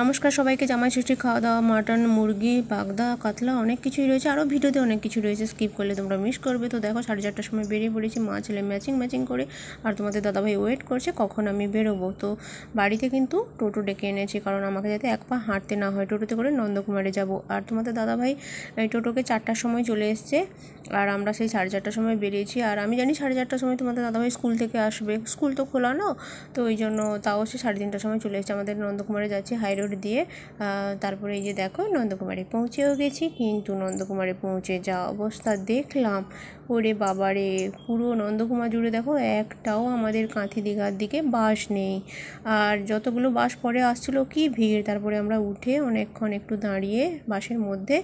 নমস্কার সবাইকে। জামাই ষষ্ঠীর খাওয়া দাওয়া, মাটন, মুরগি, বাগদা, কাতলা অনেক কিছুই রয়েছে, আরও ভিডিওতে অনেক কিছু রয়েছে, স্কিপ করলে তোমরা মিস করবে। তো দেখো 4:30টার সময় বেরিয়ে পড়েছি, মা ছেলে ম্যাচিং করে। আর তোমাদের দাদাভাই ওয়েট করছে কখন আমি বেরোবো। তো বাড়িতে কিন্তু টোটো ডেকে এনেছি, কারণ আমাকে যাতে এক পা হাঁটতে না হয়। টোটোতে করে নন্দকুমারে যাব। আর তোমাদের দাদাভাই এই টোটোকে 4টার সময় চলে এসছে, আর আমরা সেই 4:30টার সময় বেরিয়েছি। আর আমি জানি 4:30টার সময় তোমাদের দাদাভাই স্কুল থেকে আসবে, স্কুল তো খোলা না, তো ওই জন্য তাও সে 3:30টার সময় চলে এসেছে। আমাদের নন্দকুমারে যাচ্ছি হাই রোড দিয়ে। তারপরে এই যে দেখো নন্দকুমারে পৌঁছেও গেছি, কিন্তু নন্দকুমারে পৌঁছে যা অবস্থা দেখলাম, ওরে বাবারে, পুরো নন্দকুমার জুড়ে দেখো একটাও আমাদের কাঁথি দীঘার দিকে বাস নেই। আর যতগুলো বাস পরে আসছিলো কি ভিড়। তারপরে আমরা উঠে অনেকক্ষণ একটু দাঁড়িয়ে বাসের মধ্যে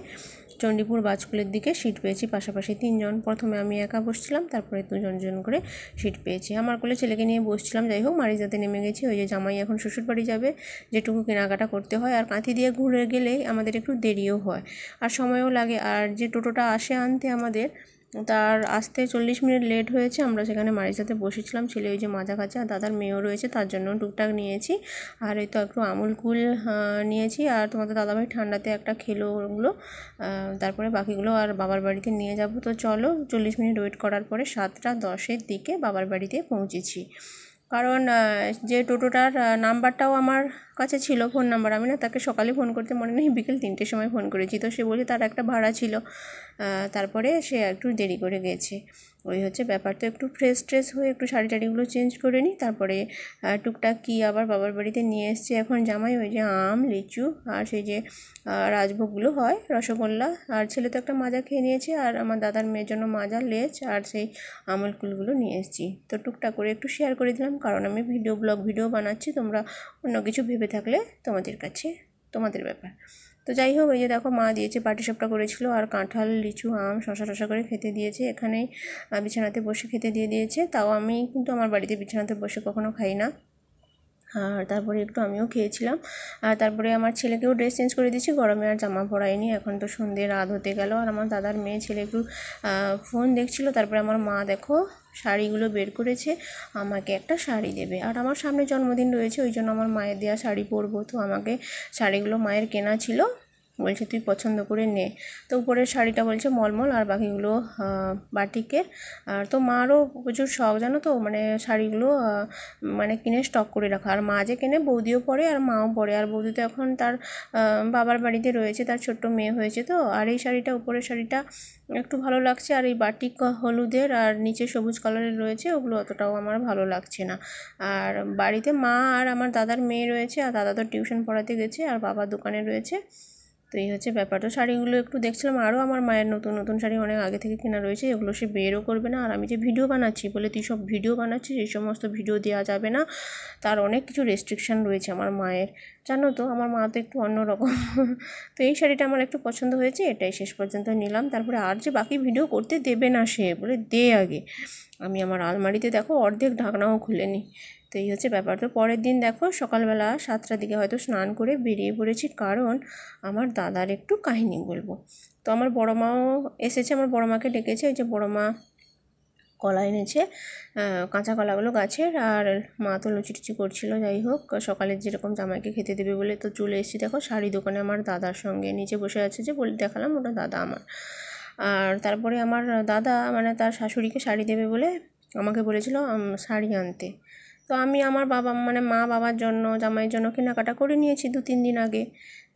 চণ্ডীপুর বাজকুলের দিকে সিট পেয়েছি, পাশাপাশি 3জন। প্রথমে আমি একা বসছিলাম, তারপরে 2জন করে সিট পেয়েছি। আমার কোলে ছেলেকে নিয়ে বসছিলাম। যাই হোক, মারিজাতে নেমে গেছি। ওই যে জামাই এখন শ্বশুর বাড়ি যাবে, যেটুকু কেনাকাটা করতে হয়। আর কাঁথি দিয়ে ঘুরে গেলে আমাদের একটু দেরিও হয় আর সময়ও লাগে। আর যে টোটোটা আসে আনতে আমাদের, তার আসতে 40 মিনিট লেট হয়েছে। আমরা সেখানে মারিজাতে বসেছিলাম। ছেলে ওই যে মাজা খাচ্ছে, আর দাদার মেয়েও রয়েছে, তার জন্য টুকটাক নিয়েছি। আর এই তো একটু আমুল কুল নিয়েছি। আর তোমাদের দাদাভাই ঠান্ডাতে একটা খেলো ওগুলো, তারপরে বাকিগুলো আর বাবার বাড়িতে নিয়ে যাব। তো চলো, 40 মিনিট ওয়েট করার পরে 7:10-এর দিকে বাবার বাড়িতে পৌঁছেছি। কারণ যে টোটোটার নাম্বারটাও আমার কাছে ছিল, ফোন নাম্বার, আমি না তাকে সকালে ফোন করতে মনে নেই, বিকেল 3টের সময় ফোন করেছি। তো সে বলছে তার একটা ভাড়া ছিল, তারপরে সে একটু দেরি করে গেছে। ওই হচ্ছে ব্যাপার। তো একটু ফ্রেশ হয়ে একটু শাড়ি টাড়িগুলো চেঞ্জ করে নিই, তারপরে টুকটাক কি আবার বাবার বাড়িতে নিয়ে এসেছি। এখন জামাই ওই যে আম, লিচু আর সেই যে রাজভোগগুলো হয়, রসগোল্লা, আর ছেলে তো একটা মাজা খেয়ে নিয়েছে, আর আমার দাদার মেয়ের জন্য মাজা, লেজ আর সেই আমুল কুলগুলো নিয়ে এসেছি। তো টুকটাক করে একটু শেয়ার করে দিলাম, কারণ আমি ব্লগ ভিডিও বানাচ্ছি, তোমরা অন্য কিছু ভেবে থাকলে তোমাদের কাছে তোমাদের ব্যাপার। তো যাই হোক, ওই যে দেখো মা দিয়েছে, পাটিসাপটা করেছিল, আর কাঁঠাল, লিচু, আম শশা করে খেতে দিয়েছে। এখানেই বিছানাতে বসে খেতে দিয়েছে। তাও আমি কিন্তু আমার বাড়িতে বিছানাতে বসে কখনো খাই না। আর তারপরে একটু আমিও খেয়েছিলাম। আর তারপরে আমার ছেলেকেও ড্রেস চেঞ্জ করে দিয়েছি, গরমে আর জামা পরাইনি। এখন তো সন্ধ্যে রাত হতে গেল। আর আমার দাদার মেয়ে ছেলে একটু ফোন দেখছিল। তারপরে আমার মা দেখো শাড়িগুলো বের করেছে, আমাকে একটা শাড়ি দেবে। আর আমার সামনে জন্মদিন রয়েছে, ওই জন্য আমার মায়ের দেওয়া শাড়ি পরবো। তো আমাকে শাড়িগুলো মায়ের কেনা ছিল, বলছে তুই পছন্দ করে নে। তো উপরের শাড়িটা বলছে মলমল, আর বাকিগুলো বাটিকের। আর তো মারও প্রচুর শখ, জানো তো, মানে শাড়িগুলো মানে কিনে স্টক করে রাখা। আর মা যে কেনে, বৌদিও পরে আর মাও পরে। আর বৌদি তো এখন তার বাবার বাড়িতে রয়েছে, তার ছোট্ট মেয়ে হয়েছে। তো আর এই শাড়িটা, উপরের শাড়িটা একটু ভালো লাগছে। আর এই বাটিক হলুদের আর নিচে সবুজ কালারের রয়েছে, ওগুলো অতটাও আমার ভালো লাগছে না। আর বাড়িতে মা আর আমার দাদার মেয়ে রয়েছে, আর দাদা তো টিউশন পড়াতে গেছে, আর বাবা দোকানে রয়েছে। তো এই হচ্ছে ব্যাপার। তো শাড়িগুলো একটু দেখছিলাম, আরও আমার মায়ের নতুন শাড়ি অনেক আগে থেকে কেনা রয়েছে, এগুলো সে বেরও করবে না। আর আমি যে ভিডিও বানাচ্ছি বলে, তুই সব ভিডিও বানাচ্ছিস, এই সমস্ত ভিডিও দেওয়া যাবে না, তার অনেক কিছু রেস্ট্রিকশান রয়েছে আমার মায়ের, জানো তো। আমার মা তো একটু অন্যরকম। তো এই শাড়িটা আমার একটু পছন্দ হয়েছে, এটাই শেষ পর্যন্ত নিলাম। তারপরে আর যে বাকি ভিডিও করতে দেবে না, সে বলে দে আগে। আমি আমার আলমারিতে দেখো অর্ধেক ঢাকনাও খুলেনি। তো এই হচ্ছে ব্যাপার। তো পরের দিন দেখো সকালবেলা 7টার দিকে হয়তো স্নান করে বেরিয়ে পড়েছি, কারণ আমার দাদার একটু কাহিনী বলবো। তো আমার বড় মাও এসেছে, আমার বড় মাকে ডেকেছে। ওই যে বড় মা কলা এনেছে, কাঁচা কলাগুলো গাছের, আর মা তো লুচি করছিল। যাই হোক, সকালে যেরকম জামাইকে খেতে দেবে বলে তো চলে এসেছি। দেখো শাড়ি দোকানে আমার দাদার সঙ্গে নিচে বসে আছে, যে বলে দেখালাম ওটা দাদা আমার। আর তারপরে আমার দাদা মানে তার শাশুড়িকে শাড়ি দেবে বলে আমাকে বলেছিল শাড়ি আনতে। তো আমি আমার বাবা মানে মা বাবার জন্য, জামাইয়ের জন্য কেনাকাটা করে নিয়েছি 2-3 দিন আগে।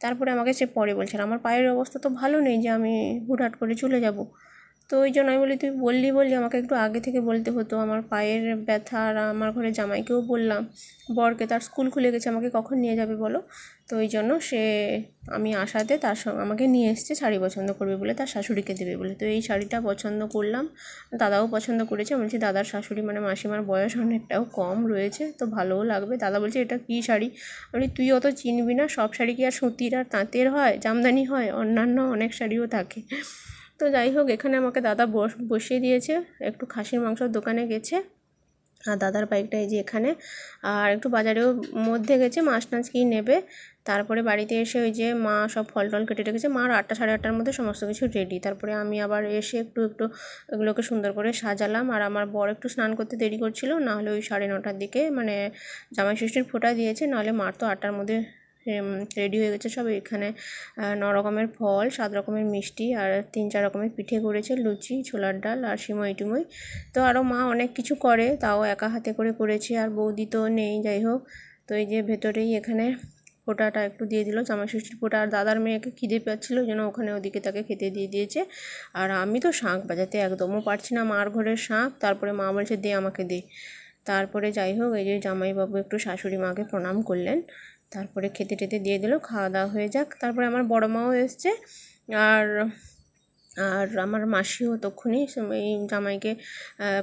তারপরে আমাকে সে পরে বলছিল, আমার পায়ের অবস্থা তো ভালো নেই যে আমি হুটহাট করে চলে যাব। তো ওই জন্য আমি বলি, তুই বললি আমাকে একটু আগে থেকে বলতে হতো। আমার পায়ের ব্যথা, আর আমার ঘরে জামাইকেও বললাম, বরকে, তার স্কুল খুলে গেছে, আমাকে কখন নিয়ে যাবে বলো। তো ওই জন্য সে আমি আসাতে তার সঙ্গে আমাকে নিয়ে এসছে, শাড়ি পছন্দ করবে বলে, তার শাশুড়িকে দেবে বলে। তো এই শাড়িটা পছন্দ করলাম, দাদাও পছন্দ করেছে। বলছি দাদার শাশুড়ি মানে মাসিমার বয়স অনেকটাও কম রয়েছে, তো ভালোও লাগবে। দাদা বলছে এটা কী শাড়ি। বলি তুই অত চিনবি না, সব শাড়ি কি আর সুতির আর তাঁতের হয়, জামদানি হয়, অন্যান্য অনেক শাড়িও থাকে। তো যাই হোক, এখানে আমাকে দাদা বসিয়ে দিয়েছে, একটু খাসির মাংসর দোকানে গেছে। আর দাদার বাইকটা এই যে এখানে। আর একটু বাজারেও মধ্যে গেছে, মাছ টাছ কী নেবে। তারপরে বাড়িতে এসে ওই যে মা সব ফল টল কেটে রেখেছে, মার 8টা সাড়ে 8টার মধ্যে সমস্ত কিছু রেডি। তারপরে আমি আবার এসে একটু এগুলোকে সুন্দর করে সাজালাম। আর আমার বর একটু স্নান করতে দেরি করছিল, নাহলে ওই 9:30টার দিকে মানে জামাই ষষ্ঠীর ফোঁটা দিয়েছে, নাহলে মার তো 8টার মধ্যে রেডি হয়ে গেছে সব। এখানে 9 রকমের ফল, 7 রকমের মিষ্টি আর 3-4 রকমের পিঠে করেছে, লুচি, ছোলার ডাল আর সিমই টিমই। তো আরও মা অনেক কিছু করে, তাও একা হাতে করে করেছে, আর বৌদি তো নেই, যাই হোক। তো এই যে ভেতরেই এখানে ফোঁটাটা একটু দিয়ে দিল, জামাই ষষ্ঠীর ফোঁটা। আর দাদার মেয়েকে খিদে পাচ্ছিলো, ওই জন্য ওখানে ওদিকে তাকে খেতে দিয়ে দিয়েছে। আর আমি তো শাঁখ বাজাতে একদমও পারছি না, মার ঘরের শাঁখ। তারপরে মা বলছে দে, আমাকে দে। তারপরে যাই হোক, এই যে জামাইবাবু একটু শাশুড়ি মাকে প্রণাম করলেন, তারপরে খেতে টেতে দিয়ে দিল, খাওয়া দাওয়া হয়ে যাক। তারপরে আমার বড় মাও এসছে, আর আর আমার মাসিও তক্ষুনি এই জামাইকে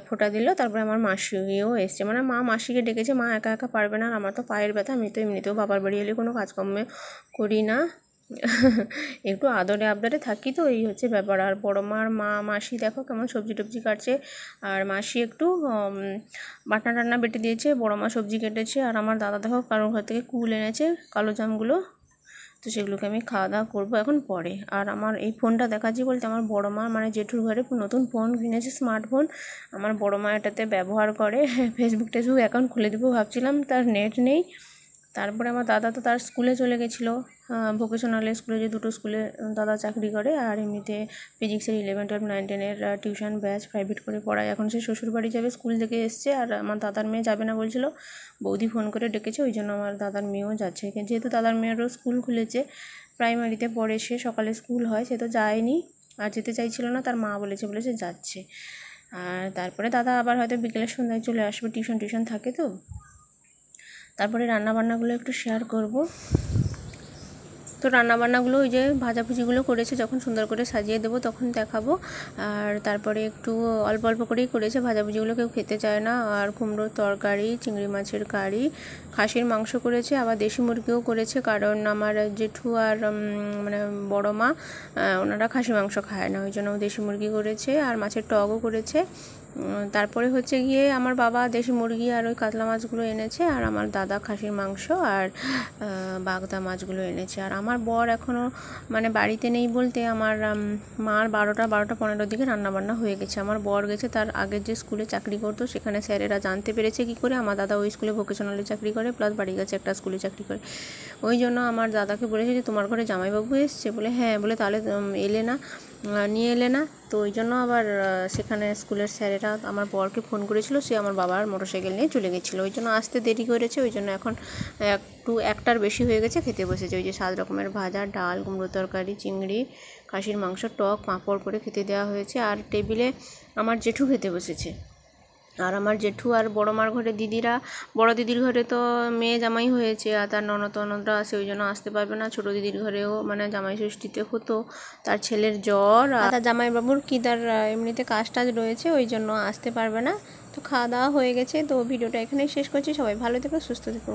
ফোঁটা দিল। তারপরে আমার মাসিও এসছে, মানে মা মাসিকে ডেকেছে, মা একা একা পারবে না। আর আমার তো পায়ের ব্যথা, আমি তো এমনিতেও বাবার বাড়ি এলে কোনো কাজকর্ম করি না, একটু আদরে আবদারে থাকি, তো এই হচ্ছে ব্যাপার। আর বড় মার মা মাসি দেখো কেমন সবজি টবজি কাটছে, আর মাসি একটু বাটনা টাটনা বেটে দিয়েছে, বড় মা সবজি কেটেছে। আর আমার দাদা দেখো কারোর ঘর থেকে কুল এনেছে, কালো জামগুলো, তো সেগুলোকে আমি খাওয়া দাওয়া করবো এখন পরে। আর আমার এই ফোনটা দেখাচ্ছি বলতে, আমার বড় মা মানে জেঠুর ঘরে নতুন ফোন কিনেছে, স্মার্টফোন। আমার বড় মা এটাতে ব্যবহার করে, ফেসবুক টেসবুক অ্যাকাউন্ট খুলে দেবো ভাবছিলাম, তার নেট নেই। তারপরে আমার দাদা তো তার স্কুলে চলে গেছিলো, ভোকেশনাল স্কুলে, যে দুটো স্কুলে দাদা চাকরি করে। আর এমনিতে ফিজিক্সের 11, 12, 9, 10-এর টিউশন ব্যাচ প্রাইভেট করে পড়ায়। এখন সে শ্বশুরবাড়ি যাবে, স্কুল থেকে এসছে। আর আমার দাদার মেয়ে যাবে না বলছিল, বৌদি ফোন করে ডেকেছে, ওই জন্য আমার দাদার মেয়েও যাচ্ছে। যেহেতু দাদার মেয়েরও স্কুল খুলেছে, প্রাইমারিতে পড়ে, সে সকালে স্কুল হয়, সে তো যায়নি, আর যেতে চাইছিল না, তার মা বলেছে যাচ্ছে। আর তারপরে দাদা আবার হয়তো বিকেলের সন্ধ্যায় চলে আসবে, টিউশন থাকে তো। তারপরে রান্নাবান্নাগুলো একটু শেয়ার করব। তো রান্নাবান্নাগুলো ওই যে ভাজাভুজিগুলো করেছে, যখন সুন্দর করে সাজিয়ে দেবো তখন দেখাবো। আর তারপরে একটু অল্প অল্প করেই করেছে, ভাজাভুজিগুলো কেউ খেতে চায় না। আর কুমড়োর তরকারি, চিংড়ি মাছের কারি, খাসির মাংস করেছে, আবার দেশি মুরগিও করেছে, কারণ আমার জেঠু আর মানে বড় মা ওনারা খাসি মাংস খায় না, ওই জন্য দেশি মুরগি করেছে। আর মাছের টকও করেছে। তারপরে হচ্ছে গিয়ে আমার বাবা দেশি মুরগি আর ওই কাতলা মাছগুলো এনেছে, আর আমার দাদা খাসির মাংস আর বাগদা মাছগুলো এনেছে। আর আমার বর এখনও মানে বাড়িতে নেই বলতে, আমার মার 12টা 15টার দিকে রান্নাবান্না হয়ে গেছে। আমার বর গেছে তার আগের যে স্কুলে চাকরি করতো, সেখানে স্যারেরা জানতে পেরেছে কি করে, আমার দাদা ওই স্কুলে ভোকেশনালে চাকরি করে, প্লাস বাড়ি গেছে একটা স্কুলে চাকরি করে। ওই জন্য আমার দাদাকে বলেছে যে তোমার ঘরে জামাইবাবু এসছে, বলে হ্যাঁ, বলে তাহলে নিয়ে এলে না। তো ওই জন্য আবার সেখানে স্কুলের স্যারেরা আমার বরকে ফোন করেছিল, সে আমার বাবার মোটরসাইকেল নিয়ে চলে গেছিলো, ওই জন্য আসতে দেরি করেছে। ওই জন্য এখন একটু 1টার বেশি হয়ে গেছে, খেতে বসেছে। ওই যে 7 রকমের ভাজা, ডাল, কুমড়ো তরকারি, চিংড়ি, খাসির মাংস, টক, পাঁপড় করে খেতে দেওয়া হয়েছে। আর টেবিলে আমার জেঠু খেতে বসেছে। আর আমার জেঠু আর বড় মার ঘরে দিদিরা, বড় দিদির ঘরে তো মেয়ে জামাই হয়েছে, আর তার ননদরা আছে, ওই জন্য আসতে পারবে না। ছোটো দিদির ঘরেও মানে জামাই ষষ্ঠীতে হতো, তার ছেলের জ্বর, আর তার জামাইবাবুর কি তার এমনিতে কাজ টাজ রয়েছে, ওই জন্য আসতে পারবে না। তো খাওয়া দাওয়া হয়ে গেছে, তো ভিডিওটা এখানেই শেষ করছি। সবাই ভালো থেকো, সুস্থ থেকো।